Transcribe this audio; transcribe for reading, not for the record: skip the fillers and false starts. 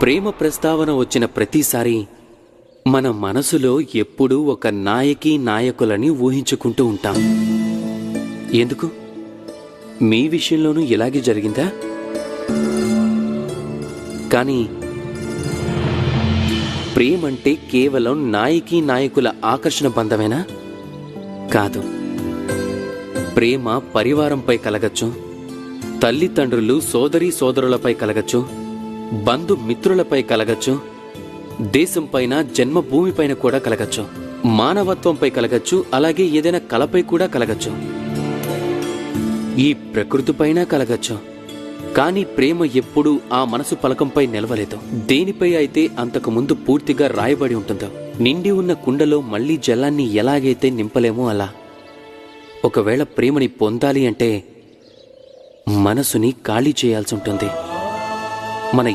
ప్రేమ ప్రస్తావన వచ్చిన ప్రతిసారి మన మనసులో ఎప్పుడూ ఒక నాయకి నాయకులని ఊహించుకుంటూ ఉంటాం. ఎందుకు? మీ విషయంలోనూ ఇలాగే జరిగిందా? కానీ ప్రేమంటే కేవలం నాయకి నాయకుల ఆకర్షణ బంధమేనా? కాదు. ప్రేమ పరివారంపై కలగచ్చు, తల్లిదండ్రులు సోదరీ సోదరులపై కలగచ్చు, బంధుమిత్రులపై కలగచ్చు, దేశంపైన జన్మభూమిపైన కూడా కలగచ్చు, మానవత్వంపై కలగచ్చు, అలాగే ఏదైనా కళపై కూడా కలగచ్చు, ఈ ప్రకృతిపైన కలగచ్చు. కానీ ప్రేమ ఎప్పుడూ ఆ మనసు పలకంపై నిలవలేదు. దేనిపై అయితే అంతకు ముందు పూర్తిగా రాయబడి ఉంటుందో, నిండి ఉన్న కుండలో మళ్లీ జలాన్ని ఎలాగైతే నింపలేమో అలా. ఒకవేళ ప్రేమని పొందాలి అంటే మనసుని ఖాళీ చేయాల్సి ఉంటుంది. మన